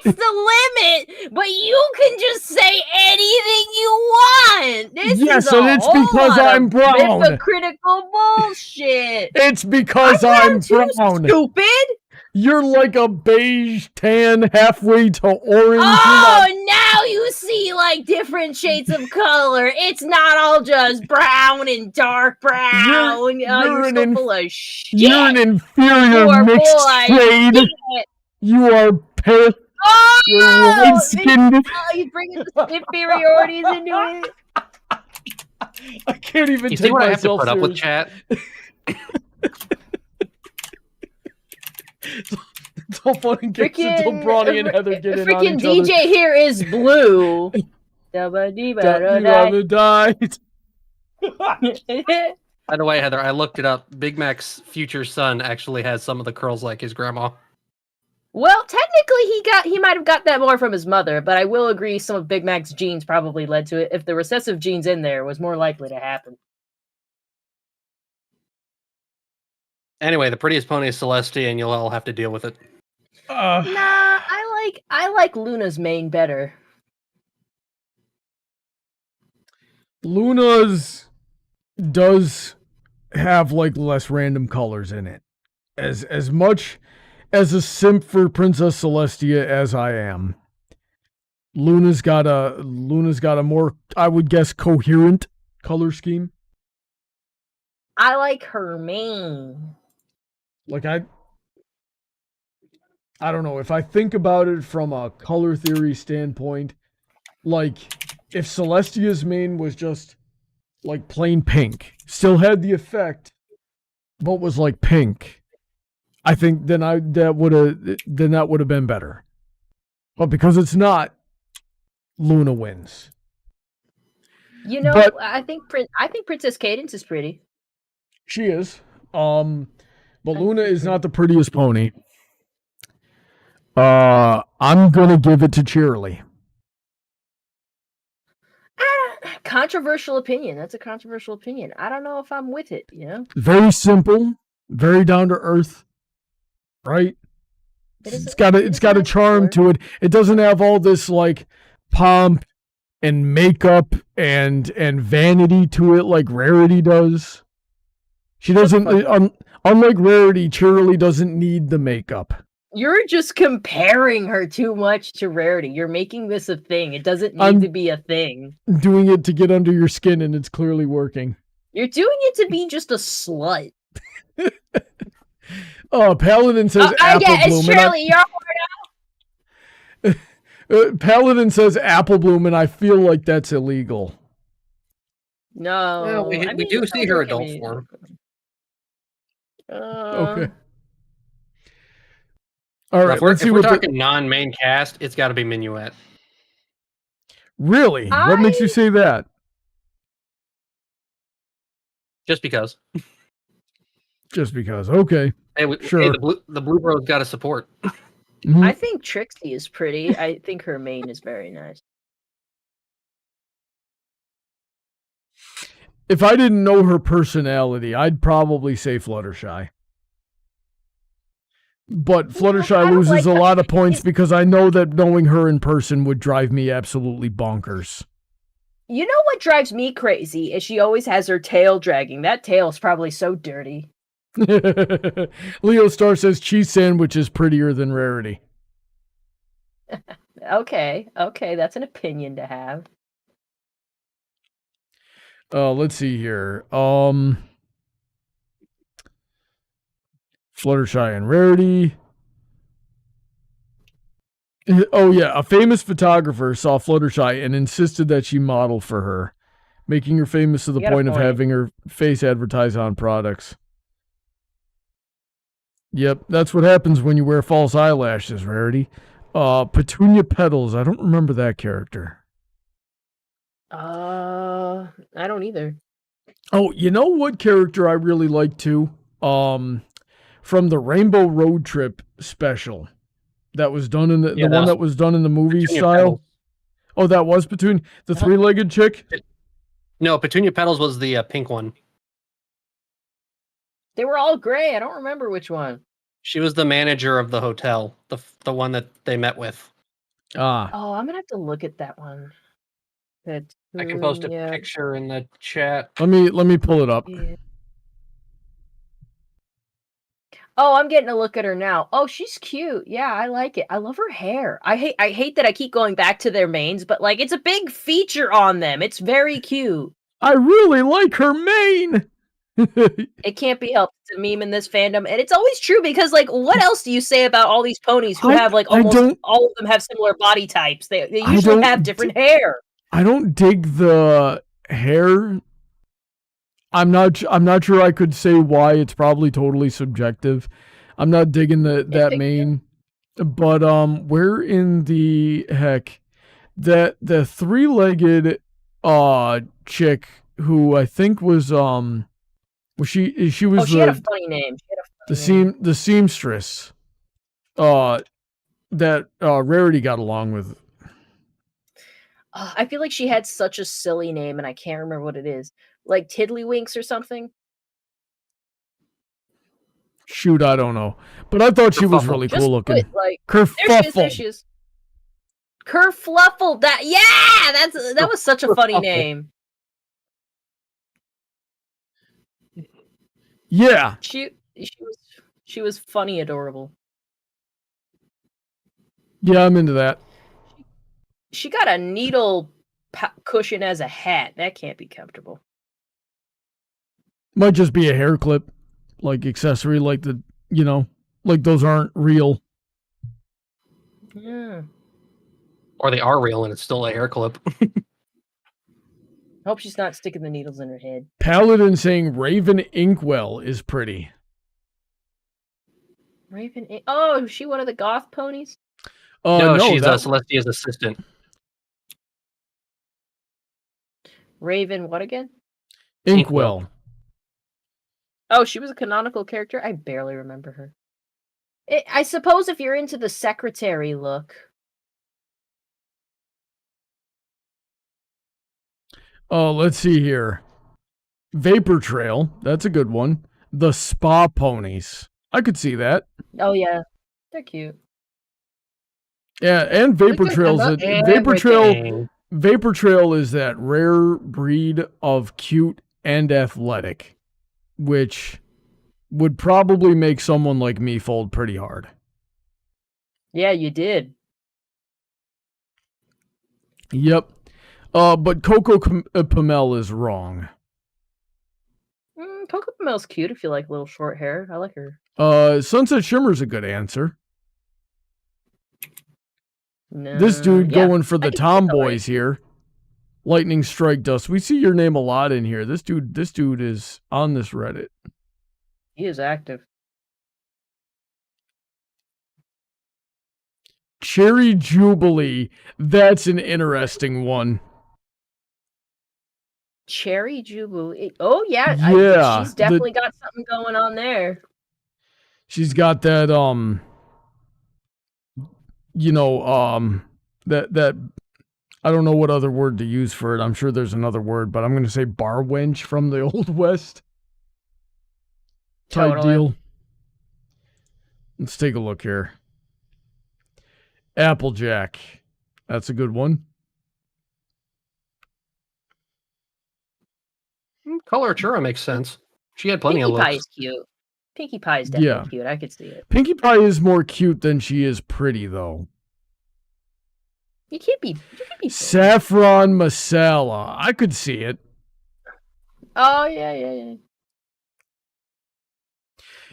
that's the limit. But you can just say anything you want. This is and it's because I'm brown. Hypocritical bullshit. It's because I'm brown. Stupid. You're like a beige tan halfway to orange. Oh, now you see like different shades of color. It's not all just brown and dark brown. You're so full of shit. You're an inferior mixed shade. You are pale. Oh, you're white-skinned. He's bringing the inferiorities into it. I can't even you take see what myself I have to put up with, chat? It's all fun and games until Brawny and Heather get in on each freaking DJ other. here is blue. Died. By the way, Heather, I looked it up. Big Mac's future son actually has some of the curls like his grandma. Well, technically, he might have got that more from his mother, but I will agree some of Big Mac's genes probably led to it. If the recessive genes in there, was more likely to happen. Anyway, the prettiest pony is Celestia, and you'll all have to deal with it. Nah, I like Luna's mane better. Luna's does have like less random colors in it. As much as a simp for Princess Celestia as I am, Luna's got a more, I would guess, coherent color scheme. I like her mane. Like I don't know, if I think about it from a color theory standpoint, like if Celestia's mane was just like plain pink, still had the effect, but was like pink, I think that would have been better. But because it's not, Luna wins. You know, but I think Princess Cadence is pretty. She is. But Luna is not the prettiest pony. I'm gonna give it to Cheerilee. Controversial opinion. That's a controversial opinion. I don't know if I'm with it, you know? Very simple, very down to earth, right? It's got a charm to it. It doesn't have all this like pomp and makeup and vanity to it like Rarity does. She doesn't, unlike Rarity, Cheerilee doesn't need the makeup. You're just comparing her too much to Rarity. You're making this a thing. It doesn't need to be a thing. Doing it to get under your skin, and it's clearly working. You're doing it to be just a slut. Oh, Paladin says Apple yeah, Bloom. It's Cheerilee. You're Paladin says Apple Bloom, and I feel like that's illegal. No. Yeah, we do see her adult form. Okay. All right. If we're talking non-main cast, it's got to be Minuet. Really? What makes you say that? Just because. Just because. Okay. Hey, sure. Hey, the blue bro's got to support. Mm-hmm. I think Trixie is pretty. I think her mane is very nice. If I didn't know her personality, I'd probably say Fluttershy. But Fluttershy loses a lot of points because I know that knowing her in person would drive me absolutely bonkers. You know what drives me crazy is she always has her tail dragging. That tail's probably so dirty. Leo Star says cheese sandwich is prettier than Rarity. Okay, that's an opinion to have. Let's see here. Fluttershy and Rarity. Oh yeah, a famous photographer saw Fluttershy and insisted that she model for her, making her famous to the You got a point of point. having her face advertised on products. Yep, that's what happens when you wear false eyelashes, Rarity. Petunia Petals, I don't remember that character. I don't either. Oh, you know what character I really like too? From the Rainbow Road Trip special that was done in the one that was done in the movie Petunia style. Petals. Oh, that was Petunia, the three-legged chick? No, Petunia Petals was the pink one. They were all gray. I don't remember which one. She was the manager of the hotel, the one that they met with. Ah. Oh, I'm gonna have to look at that one. I can post a picture in the chat. Let me pull it up. Yeah. Oh, I'm getting a look at her now. Oh, she's cute. Yeah, I like it. I love her hair. I hate that I keep going back to their mains, but like it's a big feature on them. It's very cute. I really like her mane. It can't be helped. It's a meme in this fandom, and it's always true because, like, what else do you say about all these ponies who have like almost all of them have similar body types? They usually have different hair. I don't dig the hair. I'm not sure I could say why. It's probably totally subjective. I'm not digging that mane. But where in the heck that the three-legged chick who I think was she was she had a funny name. The seamstress that Rarity got along with. I feel like she had such a silly name and I can't remember what it is. Like Tiddlywinks or something? Shoot, I don't know. But I thought she was really cool looking. Like, Kerfuffle. There she is. Kerfluffle. That was such a funny name. Yeah. She was funny, adorable. Yeah, I'm into that. She got a needle cushion as a hat. That can't be comfortable. Might just be a hair clip, like accessory, like like those aren't real. Yeah. Or they are real and it's still a hair clip. I hope she's not sticking the needles in her head. Paladin saying Raven Inkwell is pretty. Oh, is she one of the goth ponies? No, she's Celestia's assistant. Raven, what again? Inkwell. Oh, she was a canonical character? I barely remember her. I suppose if you're into the secretary look. Oh, let's see here. Vapor Trail, that's a good one. The Spa Ponies. I could see that. Oh, yeah. They're cute. Yeah, and Vapor Trail's Vapor Trail is that rare breed of cute and athletic, which would probably make someone like me fold pretty hard. Yeah, you did. Yep. But Coco Pamel is wrong. Coco Pamel's cute if you like little short hair. I like her. Sunset Shimmer's a good answer. No, this dude going for the tomboys here. Lightning Strike Dust. We see your name a lot in here. This dude is on this Reddit. He is active. Cherry Jubilee. That's an interesting one. Cherry Jubilee. Oh, yeah. Yeah. She's definitely got something going on there. She's got that, that I don't know what other word to use for it. I'm sure there's another word, but I'm going to say bar wench from the Old West type deal. Let's take a look here. Applejack. That's a good one. Color Chura makes sense. She had plenty of looks. Pinkie Pie is cute. Pinkie Pie is definitely cute. I could see it. Pinkie Pie is more cute than she is pretty, though. You can't be Saffron Masala. I could see it. Oh, yeah.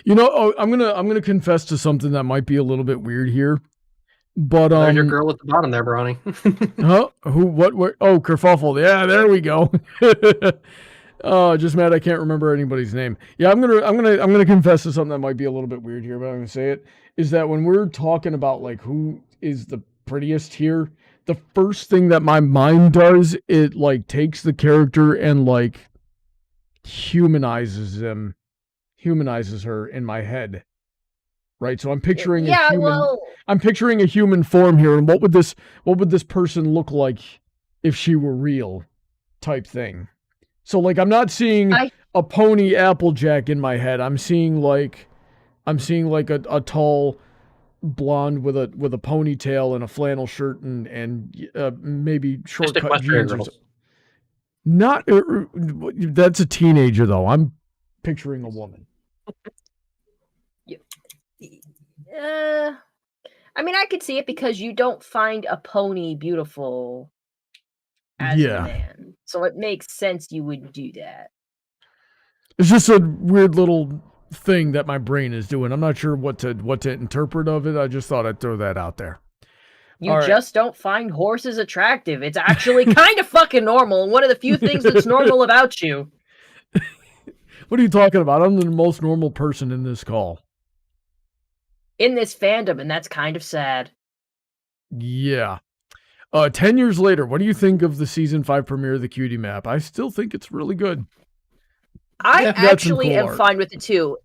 You know, I'm gonna confess to something that might be a little bit weird here. But There's your girl at the bottom there, Brawny. huh? Who? What? Oh, Kerfuffle. Yeah, there we go. Just mad I can't remember anybody's name. Yeah, I'm gonna confess to something that might be a little bit weird here, but I'm gonna say it. Is that when we're talking about like who is the prettiest here, the first thing that my mind does, it like takes the character and like humanizes her in my head. Right? So I'm picturing a human. I'm picturing a human form here, and what would this person look like if she were real, type thing. So like I'm not seeing a pony Applejack in my head. I'm seeing like a tall blonde with a ponytail and a flannel shirt and maybe short cut jeans. Not that's a teenager though. I'm picturing a woman. I mean, I could see it because you don't find a pony beautiful as a man. So it makes sense you would do that. It's just a weird little thing that my brain is doing. I'm not sure what to interpret of it. I just thought I'd throw that out there. You just don't find horses attractive. It's actually kind of fucking normal. One of the few things that's normal about you. What are you talking about? I'm the most normal person in this call. In this fandom, and that's kind of sad. Yeah. 10 years later, what do you think of the Season 5 premiere of the Cutie map? I still think it's really good. I actually am fine with it too.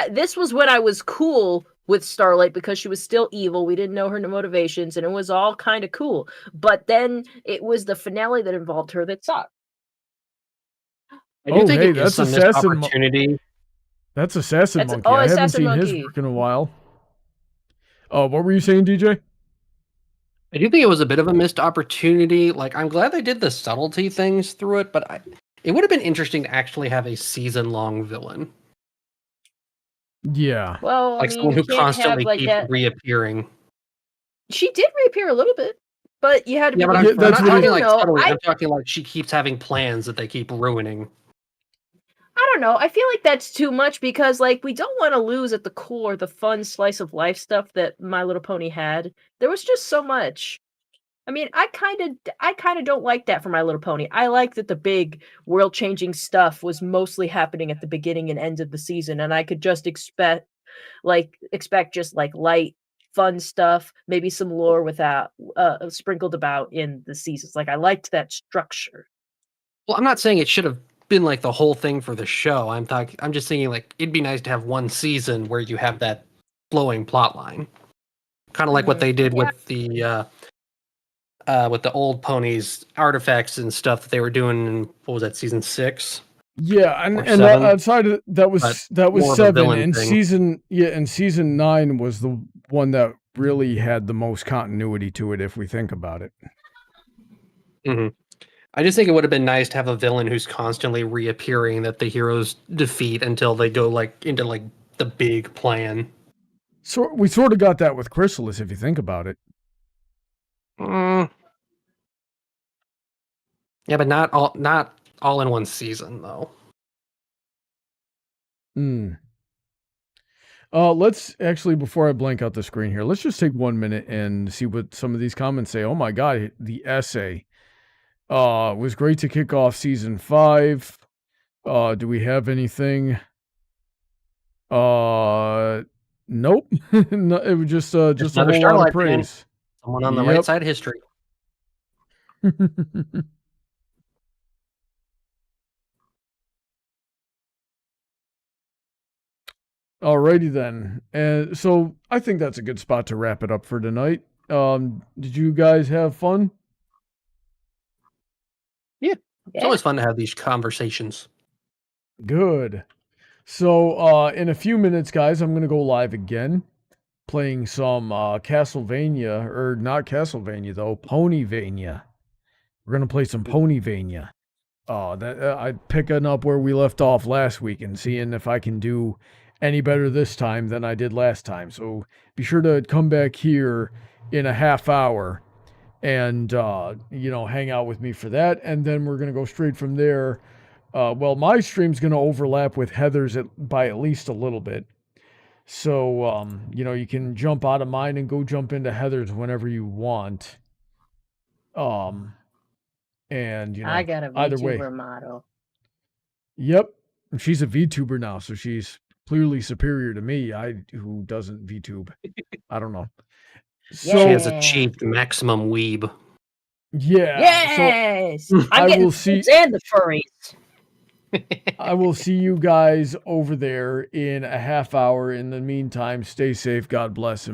This was when I was cool with Starlight because she was still evil. We didn't know her motivations, and it was all kind of cool. But then it was the finale that involved her that sucked. I do think that's a missed opportunity. That's Assassin Monkey. I haven't seen his work in a while. Oh, what were you saying, DJ? I do think it was a bit of a missed opportunity. Like, I'm glad they did the subtlety things through it, but it would have been interesting to actually have a season-long villain. Yeah. Well, like someone who constantly keeps reappearing. She did reappear a little bit, but you had to. Yeah, but I'm not talking like subtly. I'm talking like she keeps having plans that they keep ruining. I don't know. I feel like that's too much because, like, we don't want to lose at the core the fun slice of life stuff that My Little Pony had. There was just so much. I mean, I kind of don't like that for My Little Pony. I like that the big world-changing stuff was mostly happening at the beginning and end of the season, and I could just expect just like light, fun stuff, maybe some lore without sprinkled about in the seasons. Like I liked that structure. Well, I'm not saying it should have been like the whole thing for the show. I'm just thinking like it'd be nice to have one season where you have that flowing plot line, kind of like what they did with the old ponies artifacts and stuff that they were doing in, what was that, season 6? Yeah, and outside of that was 7, and season 9 was the one that really had the most continuity to it if we think about it. Mm-hmm. I just think it would have been nice to have a villain who's constantly reappearing that the heroes defeat until they go like into like the big plan. So we sort of got that with Chrysalis if you think about it. Yeah, but not all in one season though. Let's actually, before I blank out the screen here, let's just take 1 minute and see what some of these comments say. Oh my god, the essay. Was great to kick off season 5. Do we have anything? Nope. No, it was just a whole lot of praise. Someone on the right side of history. Alrighty then. And so I think that's a good spot to wrap it up for tonight. Did you guys have fun? Yeah. It's always fun to have these conversations. Good. So in a few minutes, guys, I'm going to go live again, playing some Castlevania, or not Castlevania though, Ponyvania. We're going to play some Ponyvania. I'm picking up where we left off last week and seeing if I can do any better this time than I did last time. So be sure to come back here in a half hour and, hang out with me for that. And then we're going to go straight from there. My stream's going to overlap with Heather's by at least a little bit. So, you can jump out of mine and go jump into Heather's whenever you want. And, I got a either way. VTuber model. Yep. She's a VTuber now, so she's clearly superior to me, who doesn't VTube. I don't know. She So, has Yeah. achieved maximum weeb. yeah. Yes! I I'm getting will the see- suits and the furries. I will see you guys over there in a half hour. In the meantime, stay safe. God bless.